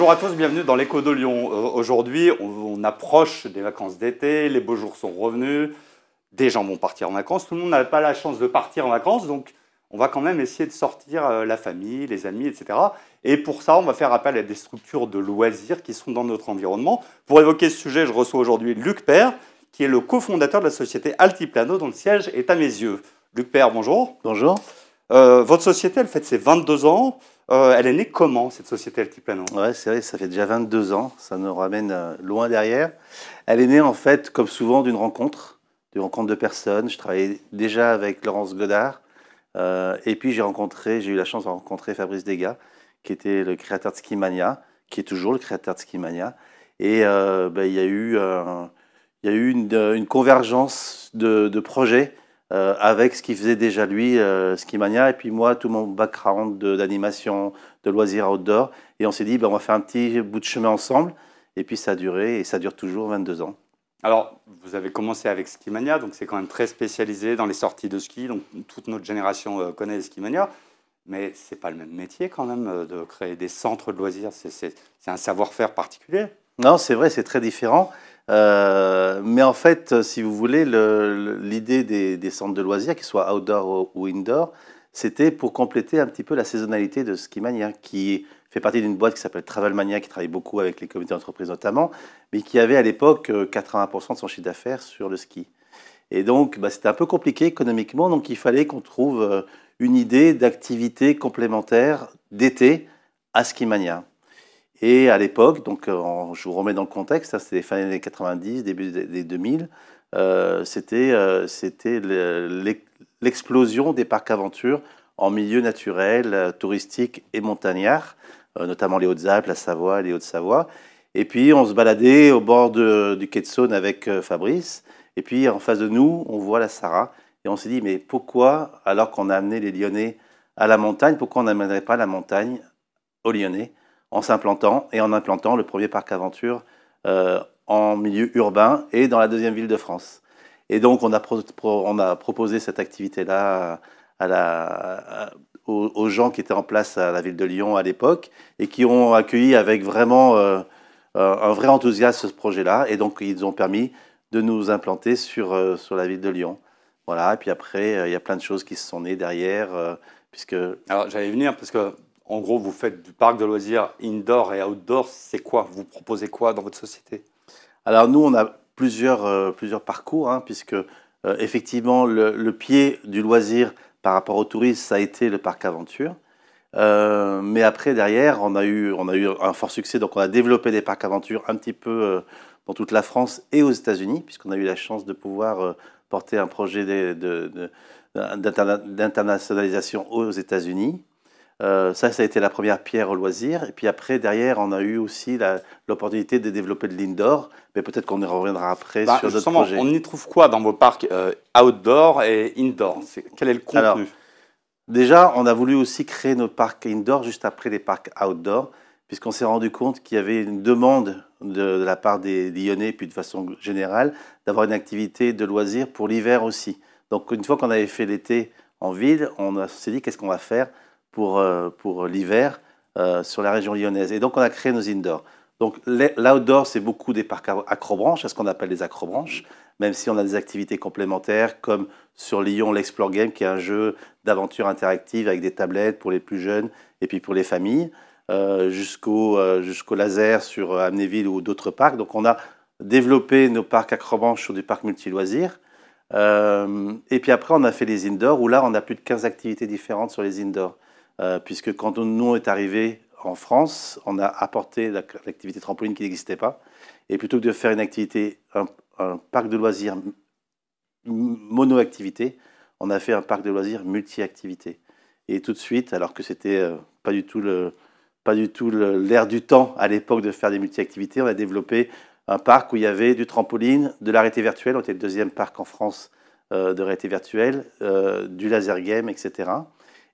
Bonjour à tous, bienvenue dans l'Écho de Lyon. Aujourd'hui, on approche des vacances d'été, les beaux jours sont revenus, des gens vont partir en vacances, tout le monde n'a pas la chance de partir en vacances, donc on va quand même essayer de sortir la famille, les amis, etc. Et pour ça, on va faire appel à des structures de loisirs qui sont dans notre environnement. Pour évoquer ce sujet, je reçois aujourd'hui Luc Père, qui est le cofondateur de la société Altiplano, dont le siège est à mes yeux. Luc Père, bonjour. Bonjour. Votre société, elle fête ses 22 ans. Elle est née comment, cette société Altiplano? Ouais, c'est vrai, ça fait déjà 22 ans, ça nous ramène loin derrière. Elle est née en fait, comme souvent, d'une rencontre de personnes. Je travaillais déjà avec Laurence Godard, et puis j'ai eu la chance de rencontrer Fabrice Degas, qui était le créateur de Skimania, qui est toujours le créateur de Skimania. Et il y a eu une convergence de projets avec ce qu'il faisait déjà lui, Skimania, et puis moi, tout mon background d'animation, de loisirs outdoor. Et on s'est dit, on va faire un petit bout de chemin ensemble. Et puis ça a duré, et ça dure toujours 22 ans. Alors, vous avez commencé avec Skimania, donc c'est quand même très spécialisé dans les sorties de ski. Donc toute notre génération connaît Skimania. Mais ce n'est pas le même métier quand même de créer des centres de loisirs. C'est un savoir-faire particulier. Non, c'est vrai, c'est très différent. Mais en fait, si vous voulez, l'idée des centres de loisirs, qu'ils soient outdoor ou indoor, c'était pour compléter un petit peu la saisonnalité de Skimania, qui fait partie d'une boîte qui s'appelle Travelmania, qui travaille beaucoup avec les comités d'entreprise notamment, mais qui avait à l'époque 80% de son chiffre d'affaires sur le ski. Et donc, c'était un peu compliqué économiquement, donc il fallait qu'on trouve une idée d'activité complémentaire d'été à Skimania. Et à l'époque, donc je vous remets dans le contexte, c'était les fins des années 90, début des 2000, c'était l'explosion des parcs aventures en milieu naturel, touristique et montagnard, notamment les Hautes-Alpes, la Savoie, les Hauts-de-Savoie. Et puis on se baladait au bord du quai de Saône avec Fabrice, et puis en face de nous, on voit la Sarah, et on s'est dit, mais pourquoi, alors qu'on a amené les Lyonnais à la montagne, pourquoi on n'amènerait pas la montagne aux Lyonnais en s'implantant et en implantant le premier parc aventure en milieu urbain et dans la deuxième ville de France. Et donc, on a proposé cette activité-là aux gens qui étaient en place à la ville de Lyon à l'époque et qui ont accueilli avec vraiment un vrai enthousiasme ce projet-là. Et donc, ils ont permis de nous implanter sur la ville de Lyon. Voilà, et puis après, il y a plein de choses qui se sont nées derrière, puisque... Alors, j'allais venir parce que en gros, vous faites du parc de loisirs indoor et outdoor. C'est quoi? Vous proposez quoi dans votre société? Alors nous, on a plusieurs parcours, hein, puisque effectivement, le pied du loisir par rapport au tourisme, ça a été le parc aventure. Mais après, derrière, on a eu un fort succès. Donc on a développé des parcs aventure un petit peu dans toute la France et aux États-Unis, puisqu'on a eu la chance de pouvoir porter un projet d'internationalisation aux États-Unis. Ça a été la première pierre au loisir. Et puis après, derrière, on a eu aussi l'opportunité de développer de l'indoor. Mais peut-être qu'on y reviendra après sur d'autres projets. On y trouve quoi dans vos parcs outdoor et indoor? Quel est le contenu? Alors, déjà, on a voulu aussi créer nos parcs indoor juste après les parcs outdoor, puisqu'on s'est rendu compte qu'il y avait une demande de la part des Lyonnais, puis de façon générale, d'avoir une activité de loisir pour l'hiver aussi. Donc, une fois qu'on avait fait l'été en ville, on s'est dit qu'est-ce qu'on va faire pour l'hiver sur la région lyonnaise. Et donc, on a créé nos indoors. Donc, l'outdoor, c'est beaucoup des parcs acrobranches, c'est ce qu'on appelle les acrobranches, même si on a des activités complémentaires, comme sur Lyon, l'Explore Game, qui est un jeu d'aventure interactive avec des tablettes pour les plus jeunes et puis pour les familles, jusqu'au laser sur Amnéville ou d'autres parcs. Donc, on a développé nos parcs acrobranches sur des parcs multi-loisirs. Et puis après, on a fait les indoors, où là, on a plus de 15 activités différentes sur les indoors. Puisque quand nous est arrivé en France, on a apporté l'activité trampoline qui n'existait pas. Et plutôt que de faire une activité, un parc de loisirs mono-activité, on a fait un parc de loisirs multi-activité. Et tout de suite, alors que c'était pas du tout l'air du temps à l'époque de faire des multi-activités, on a développé un parc où il y avait du trampoline, de la réalité virtuelle, on était le deuxième parc en France de réalité virtuelle, du laser game, etc.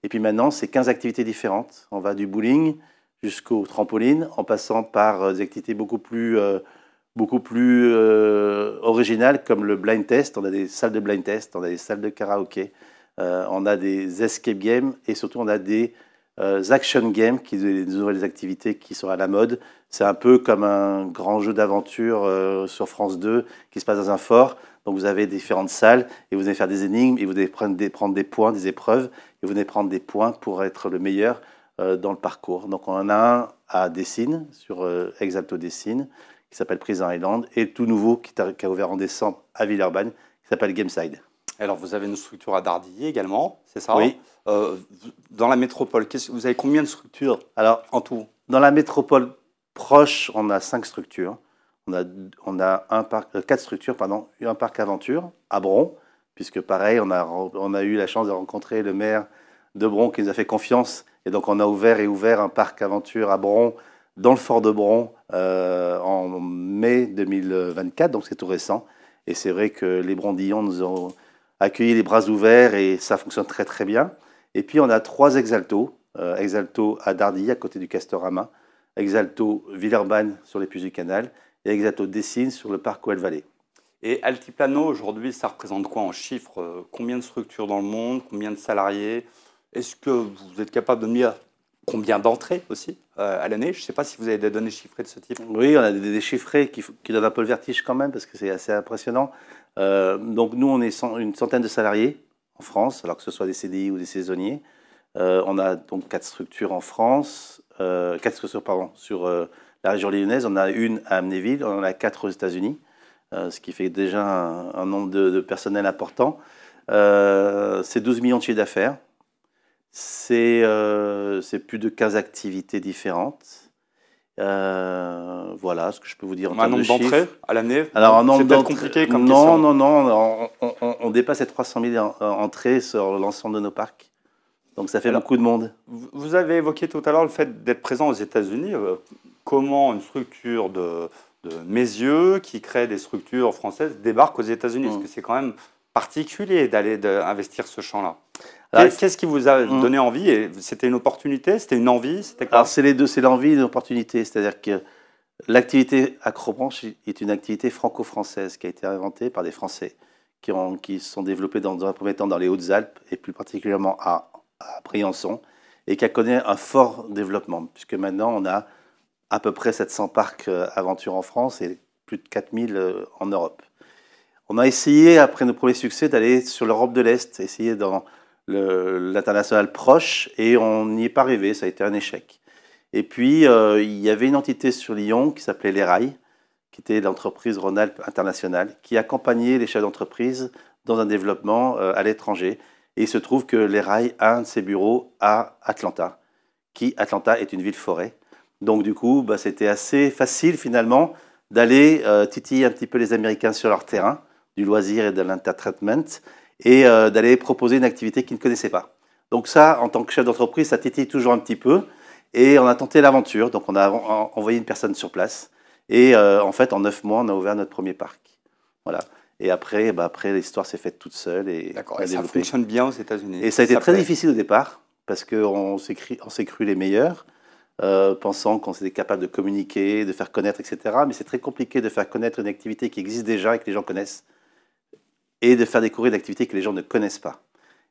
Et puis maintenant, c'est 15 activités différentes. On va du bowling jusqu'au trampoline, en passant par des activités beaucoup plus originales, comme le blind test. On a des salles de blind test, on a des salles de karaoké, on a des escape games, et surtout on a des Action Game, qui sont des nouvelles activités qui sont à la mode. C'est un peu comme un grand jeu d'aventure sur France 2 qui se passe dans un fort. Donc vous avez différentes salles et vous allez faire des énigmes et vous allez prendre des points, des épreuves et vous allez prendre des points pour être le meilleur dans le parcours. Donc on en a un à Dessines, sur Exalto Dessines, qui s'appelle Prison Island, et tout nouveau qui a ouvert en décembre à Villeurbanne, qui s'appelle Gameside. Alors, vous avez une structure à Dardilly également, c'est ça? Oui. Dans la métropole, vous avez combien de structures Alors, en tout? dans la métropole proche, on a 5 structures. On a 4 structures, pardon, un parc aventure à Bron, puisque pareil, on a eu la chance de rencontrer le maire de Bron qui nous a fait confiance. Et donc, on a ouvert un parc aventure à Bron, dans le fort de Bron, en mai 2024, donc c'est tout récent. Et c'est vrai que les Brondillons nous ont accueilli les bras ouverts et ça fonctionne très très bien. Et puis on a 3 Exalto. Exalto à Dardilly, à côté du Castorama. Exalto Villeurbanne sur les Puys du Canal. Et Exalto Dessines sur le parc Ouelle-Vallée. Et Altiplano, aujourd'hui, ça représente quoi en chiffres? Combien de structures dans le monde? Combien de salariés? Est-ce que vous êtes capable de me dire combien d'entrées aussi à l'année? Je ne sais pas si vous avez des données chiffrées de ce type. Oui, on a des chiffrés qui donnent un peu le vertige quand même, parce que c'est assez impressionnant. Donc nous, on est une centaine de salariés en France, alors que ce soit des CDI ou des saisonniers. On a donc 4 structures en France, 4 structures pardon, sur la région lyonnaise. On a une à Amnéville, on en a 4 aux États-Unis, ce qui fait déjà un nombre de personnel important. C'est 12 millions de chiffre d'affaires. C'est plus de 15 activités différentes. Voilà ce que je peux vous dire en termes de chiffres. Un nombre d'entrées à l'année? Alors, un nombre d'entrées compliqué comme question. Non, on dépasse les 300 000 entrées sur l'ensemble de nos parcs. Donc ça fait beaucoup de monde. Vous avez évoqué tout à l'heure le fait d'être présent aux États-Unis. Comment une structure de mes yeux qui crée des structures françaises débarque aux États-Unis? Parce que c'est quand même particulier d'aller investir ce champ-là. Qu'est-ce qui vous a donné envie? C'était une opportunité? C'était une envie? Alors c'est les deux, c'est l'envie et l'opportunité. C'est-à-dire que l'activité Acrobranche est une activité franco-française qui a été inventée par des Français qui se sont développés dans un premier temps dans les Hautes-Alpes et plus particulièrement à Briançon et qui a connu un fort développement puisque maintenant on a à peu près 700 parcs aventure en France et plus de 4000 en Europe. On a essayé, après nos premiers succès, d'aller sur l'Europe de l'Est, essayer dans l'international proche, et on n'y est pas arrivé, ça a été un échec. Et puis, il y avait une entité sur Lyon qui s'appelait Les Rails, qui était l'entreprise Rhône-Alpes Internationale, qui accompagnait les chefs d'entreprise dans un développement à l'étranger. Et il se trouve que Les Rails a un de ses bureaux à Atlanta, Atlanta est une ville-forêt. Donc du coup, c'était assez facile finalement d'aller titiller un petit peu les Américains sur leur terrain, du loisir et de l'entertainment, et d'aller proposer une activité qu'ils ne connaissaient pas. Donc ça, en tant que chef d'entreprise, ça titille toujours un petit peu. Et on a tenté l'aventure, donc on a envoyé une personne sur place. Et en fait, en 9 mois, on a ouvert notre premier parc. Voilà. Et après, l'histoire s'est faite toute seule. D'accord, et ça fonctionne bien aux États-Unis. Et ça a été très difficile au départ, parce qu'on s'est cru les meilleurs, pensant qu'on était capable de communiquer, de faire connaître, etc. Mais c'est très compliqué de faire connaître une activité qui existe déjà et que les gens connaissent, et de faire découvrir une activité que les gens ne connaissent pas.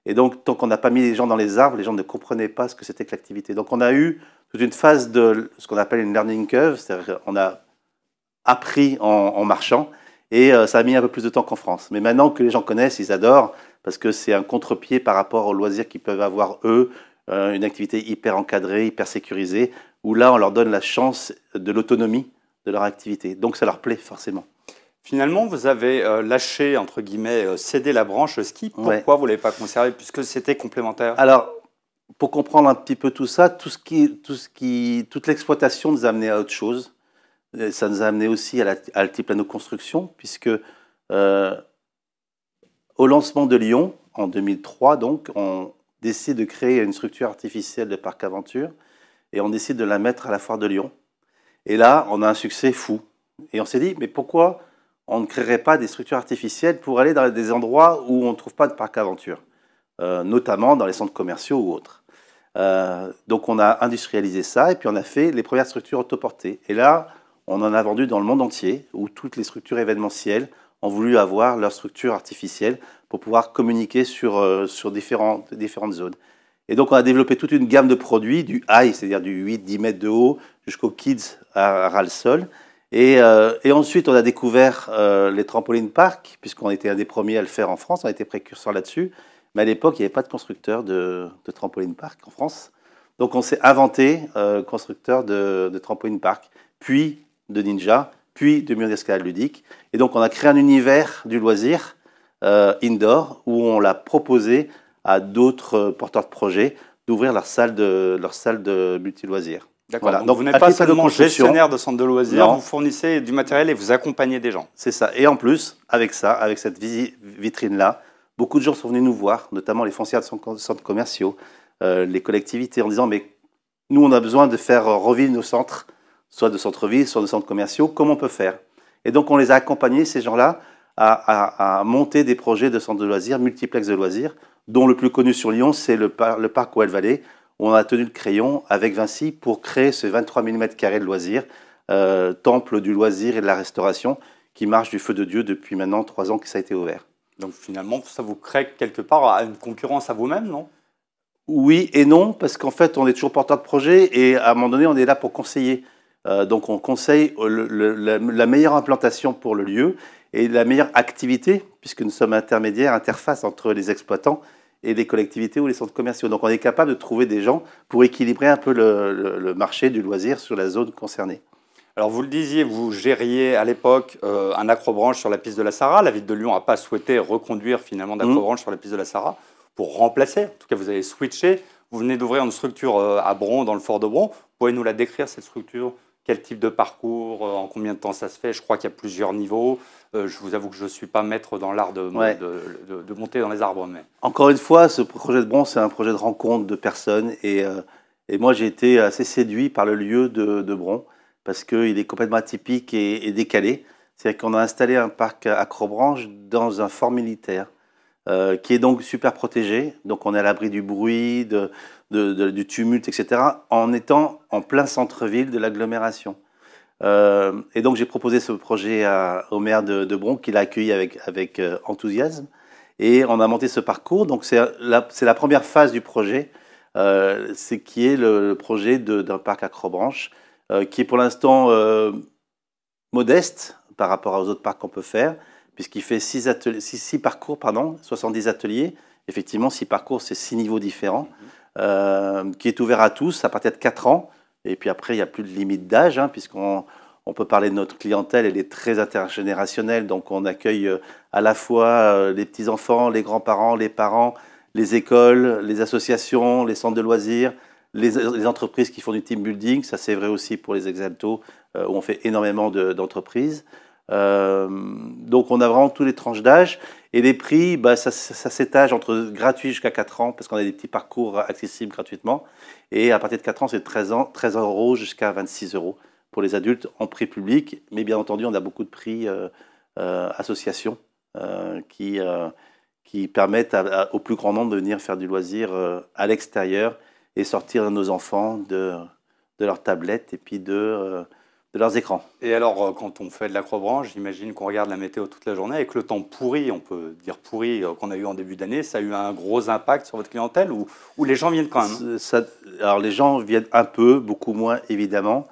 Et donc, tant qu'on n'a pas mis les gens dans les arbres, les gens ne comprenaient pas ce que c'était que l'activité. Donc, on a eu toute une phase de ce qu'on appelle une learning curve, c'est-à-dire qu'on a appris en marchant, et ça a mis un peu plus de temps qu'en France. Mais maintenant que les gens connaissent, ils adorent, parce que c'est un contre-pied par rapport aux loisirs qu'ils peuvent avoir, eux, une activité hyper encadrée, hyper sécurisée, où là, on leur donne la chance de l'autonomie de leur activité. Donc, ça leur plaît forcément. Finalement, vous avez lâché, entre guillemets, cédé la branche ski. Pourquoi vous ne l'avez pas conservé, puisque c'était complémentaire? Alors, pour comprendre un petit peu tout ça, toute l'exploitation nous a amené à autre chose. Ça nous a amené aussi à Altiplano Construction, puisque au lancement de Lyon, en 2003, donc, on décide de créer une structure artificielle de parc aventure, et on décide de la mettre à la foire de Lyon. Et là, on a un succès fou. Et on s'est dit, mais pourquoi on ne créerait pas des structures artificielles pour aller dans des endroits où on ne trouve pas de parc aventure, notamment dans les centres commerciaux ou autres. Donc on a industrialisé ça et puis on a fait les premières structures autoportées. Et là, on en a vendu dans le monde entier, où toutes les structures événementielles ont voulu avoir leur structure artificielle pour pouvoir communiquer sur différentes zones. Et donc, on a développé toute une gamme de produits, du high, c'est-à-dire du 8-10 mètres de haut, jusqu'au kids à ras le sol. Et ensuite, on a découvert les trampolines park, puisqu'on était un des premiers à le faire en France, on a été précurseurs là-dessus. Mais à l'époque, il n'y avait pas de constructeur de trampoline park en France. Donc, on s'est inventé constructeur de trampoline park, puis de ninja, puis de murs d'escalade ludique. Et donc, on a créé un univers du loisir indoor où on l'a proposé à d'autres porteurs de projets d'ouvrir leur salle de multi-loisirs. D'accord, Voilà. donc vous n'êtes pas seulement gestionnaire de centre de loisirs, non. Vous fournissez du matériel et vous accompagnez des gens. C'est ça. Et en plus, avec ça, avec cette vitrine-là, beaucoup de gens sont venus nous voir, notamment les foncières de centres commerciaux, les collectivités, en disant « mais nous, on a besoin de faire revivre nos centres, soit de centre-ville, soit de centres commerciaux, comment on peut faire ?» Et donc, on les a accompagnés, ces gens-là, à monter des projets de centres de loisirs, multiplex de loisirs, dont le plus connu sur Lyon, c'est le parc Well Valley, où on a tenu le crayon avec Vinci pour créer ce 23 mm de loisirs, temple du loisir et de la restauration, qui marche du feu de Dieu depuis maintenant 3 ans que ça a été ouvert. Donc finalement, ça vous crée quelque part une concurrence à vous-même, non? Oui et non, parce qu'en fait, on est toujours porteur de projet et à un moment donné, on est là pour conseiller. Donc on conseille la meilleure implantation pour le lieu et la meilleure activité, puisque nous sommes intermédiaires, interface entre les exploitants et les collectivités ou les centres commerciaux. Donc on est capable de trouver des gens pour équilibrer un peu le marché du loisir sur la zone concernée. Alors vous le disiez, vous gériez à l'époque un accrobranche sur la piste de la Sarraz. La ville de Lyon n'a pas souhaité reconduire finalement d'accrobranche sur la piste de la Sarraz pour remplacer. En tout cas, vous avez switché. Vous venez d'ouvrir une structure à Bron, dans le fort de Bron. Pouvez nous la décrire, cette structure? Quel type de parcours? En combien de temps ça se fait? Je crois qu'il y a plusieurs niveaux. Je vous avoue que je ne suis pas maître dans l'art de monter dans les arbres. Mais... Encore une fois, ce projet de Bron, c'est un projet de rencontre de personnes. Et moi, j'ai été assez séduit par le lieu de Bron, parce qu'il est complètement atypique et décalé. C'est-à-dire qu'on a installé un parc accrobranche dans un fort militaire, qui est donc super protégé. Donc on est à l'abri du bruit, du tumulte, etc., en étant en plein centre-ville de l'agglomération. Et donc j'ai proposé ce projet au maire de Bron, qui l'a accueilli avec enthousiasme. Et on a monté ce parcours. Donc c'est la première phase du projet, qui est le projet d'un parc accrobranche, qui est pour l'instant modeste par rapport aux autres parcs qu'on peut faire, puisqu'il fait 6 parcours, 70 ateliers. Effectivement, 6 parcours, c'est 6 niveaux différents, qui est ouvert à tous à partir de 4 ans. Et puis après, il n'y a plus de limite d'âge, puisqu'on peut parler de notre clientèle, elle est très intergénérationnelle. Donc on accueille à la fois les petits-enfants, les grands-parents, les parents, les écoles, les associations, les centres de loisirs, les entreprises qui font du team building. Ça, c'est vrai aussi pour les Exalto, où on fait énormément d'entreprises. Donc on a vraiment tous les tranches d'âge. Et les prix, ça s'étage entre gratuit jusqu'à 4 ans, parce qu'on a des petits parcours accessibles gratuitement. Et à partir de 4 ans, c'est 13 € jusqu'à 26 € pour les adultes en prix public. Mais bien entendu, on a beaucoup de prix associations qui permettent au plus grand nombre de venir faire du loisir à l'extérieur et sortir nos enfants de leurs tablettes et puis de leurs écrans. Et alors, quand on fait de l'accrobranche, j'imagine qu'on regarde la météo toute la journée. Avec le temps pourri, on peut dire pourri, qu'on a eu en début d'année, ça a eu un gros impact sur votre clientèle ou les gens viennent quand même? Alors, les gens viennent un peu, beaucoup moins, évidemment.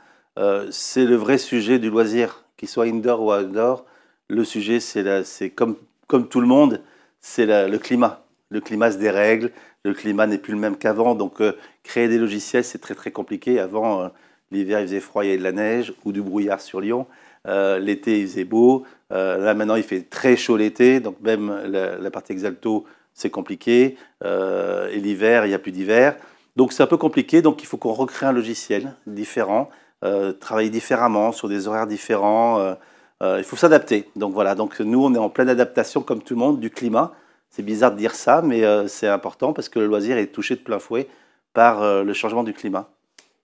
C'est le vrai sujet du loisir, qu'il soit indoor ou outdoor. Le sujet, c'est comme tout le monde, c'est le climat. Le climat se dérègle, le climat n'est plus le même qu'avant. Donc, créer des logiciels, c'est très, très compliqué. Avant, l'hiver, il faisait froid, il y avait de la neige ou du brouillard sur Lyon. L'été, il faisait beau. Là, maintenant, il fait très chaud l'été. Donc, même la partie Exalto, c'est compliqué. Et l'hiver, il n'y a plus d'hiver. Donc, c'est un peu compliqué. Donc, il faut qu'on recrée un logiciel différent, travailler différemment, sur des horaires différents. Il faut s'adapter. Donc, voilà. Donc, nous, on est en pleine adaptation, comme tout le monde, du climat. C'est bizarre de dire ça, mais c'est important parce que le loisir est touché de plein fouet par le changement du climat.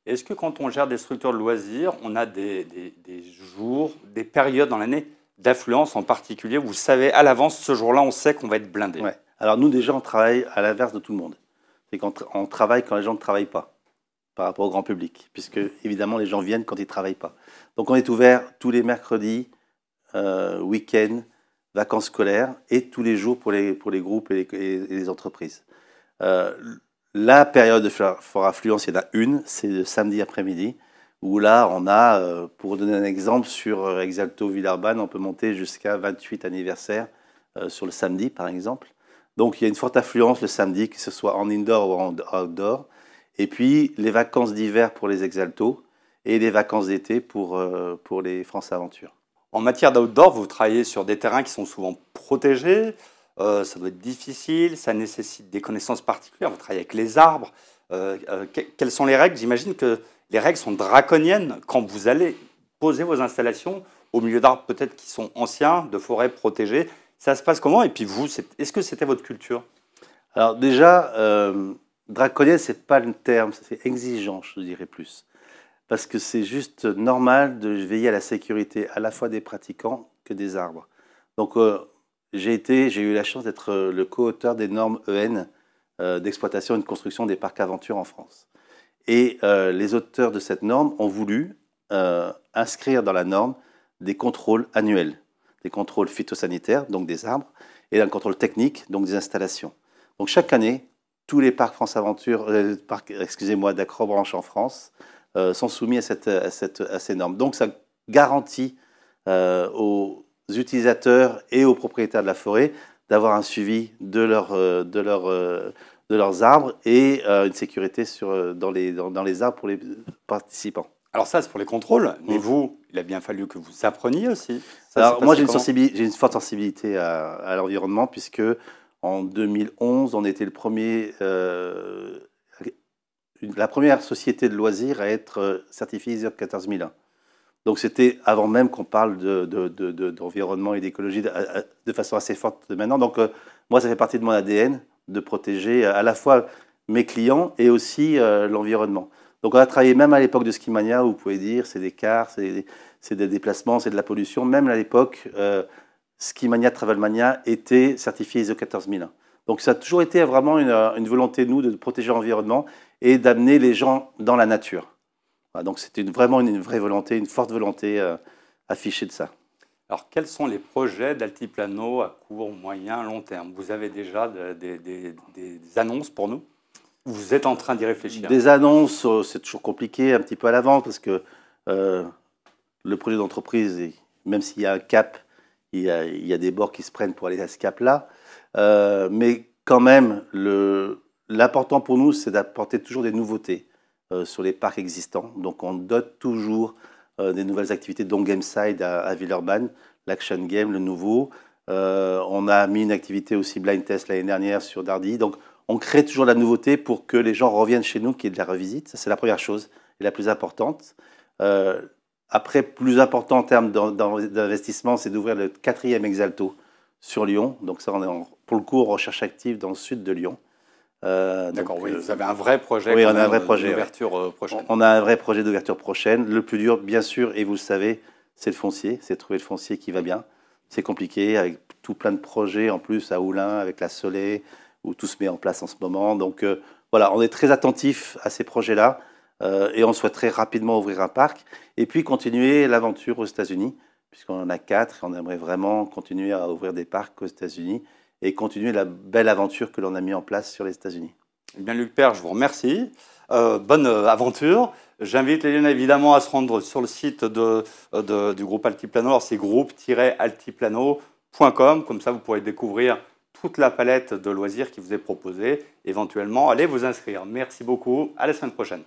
Est-ce que quand on gère des structures de loisirs, on a des jours, des périodes dans l'année d'affluence en particulier où vous savez à l'avance, ce jour-là, on sait qu'on va être blindé? Ouais. Alors nous, déjà, on travaille à l'inverse de tout le monde. C'est qu'on travaille quand les gens ne travaillent pas, par rapport au grand public, puisque évidemment, les gens viennent quand ils ne travaillent pas. Donc on est ouvert tous les mercredis, week-ends, vacances scolaires, et tous les jours pour les groupes et les entreprises. la période de fort affluence, il y en a une, c'est le samedi après-midi, où là, on a, pour donner un exemple, sur Exalto Villeurbanne, on peut monter jusqu'à 28 anniversaires sur le samedi, par exemple. Donc, il y a une forte affluence le samedi, que ce soit en indoor ou en outdoor. Et puis, les vacances d'hiver pour les Exaltos et les vacances d'été pour les France Aventure. En matière d'outdoor, vous travaillez sur des terrains qui sont souvent protégés. Ça doit être difficile, ça nécessite des connaissances particulières. Vous travaillez avec les arbres. Quelles sont les règles? J'imagine que les règles sont draconiennes quand vous allez poser vos installations au milieu d'arbres peut-être qui sont anciens, de forêts protégées. Ça se passe comment? Et puis vous, est-ce que c'était votre culture? Alors déjà, draconienne, c'est pas le terme, c'est exigeant, je dirais plus. Parce que c'est juste normal de veiller à la sécurité à la fois des pratiquants que des arbres. Donc j'ai eu la chance d'être le co-auteur des normes EN d'exploitation et de construction des parcs aventures en France. Et les auteurs de cette norme ont voulu inscrire dans la norme des contrôles annuels, des contrôles phytosanitaires, donc des arbres, et un contrôle technique, donc des installations. Donc chaque année, tous les parcs France Aventure, d'Acrobranche en France, sont soumis à ces normes. Donc ça garantit aux utilisateurs et aux propriétaires de la forêt d'avoir un suivi de leurs arbres et une sécurité dans les arbres pour les participants. Alors ça, c'est pour les contrôles, mais vous, il a bien fallu que vous appreniez aussi. Alors moi, j'ai une forte sensibilité à l'environnement, puisque en 2011, on était la première société de loisirs à être certifiée ISO 14001. Donc c'était avant même qu'on parle d'environnement et d'écologie de façon assez forte maintenant. Donc moi, ça fait partie de mon ADN de protéger à la fois mes clients et aussi l'environnement. Donc on a travaillé même à l'époque de Skimania, où vous pouvez dire c'est des cars, c'est des déplacements, c'est de la pollution. Même à l'époque, Skimania, Travelmania était certifié ISO 14001. Donc ça a toujours été vraiment une volonté de nous de protéger l'environnement et d'amener les gens dans la nature. Voilà, donc c'était vraiment une vraie volonté, une forte volonté affichée de ça. Alors quels sont les projets d'Altiplano à court, moyen, long terme? Vous avez déjà des annonces pour nous? Vous êtes en train d'y réfléchir? Des annonces, c'est toujours compliqué un petit peu à l'avance, parce que le projet d'entreprise, même s'il y a un cap, il y a des bords qui se prennent pour aller à ce cap-là. Mais quand même, l'important pour nous, c'est d'apporter toujours des nouveautés sur les parcs existants. Donc on dote toujours des nouvelles activités, dont Gameside à Villeurbanne, l'Action Game, le nouveau. On a mis une activité aussi Blind Test l'année dernière sur Dardy. Donc on crée toujours la nouveauté pour que les gens reviennent chez nous, qu'il y ait de la revisite. Ça, c'est la première chose et la plus importante. Après, plus important en termes d'investissement, c'est d'ouvrir le 4e Exalto sur Lyon. Donc ça, on est pour le coup en recherche active dans le sud de Lyon. D'accord, oui, vous avez un vrai projet d'ouverture prochaine. On a un vrai projet d'ouverture prochaine. Le plus dur, bien sûr, et vous le savez, c'est le foncier. C'est trouver le foncier qui va bien. C'est compliqué, avec tout plein de projets en plus à Oulin, avec la Soleil, où tout se met en place en ce moment. Donc voilà, on est très attentif à ces projets-là et on souhaiterait rapidement ouvrir un parc et puis continuer l'aventure aux États-Unis, puisqu'on en a 4 et on aimerait vraiment continuer à ouvrir des parcs aux États-Unis et continuer la belle aventure que l'on a mis en place sur les États-Unis. Eh bien, Luc Père, je vous remercie. Bonne aventure. J'invite les Lyonnais évidemment à se rendre sur le site du groupe Altiplano. Alors, c'est groupe-altiplano.com. Comme ça, vous pourrez découvrir toute la palette de loisirs qui vous est proposée. Éventuellement, allez vous inscrire. Merci beaucoup. À la semaine prochaine.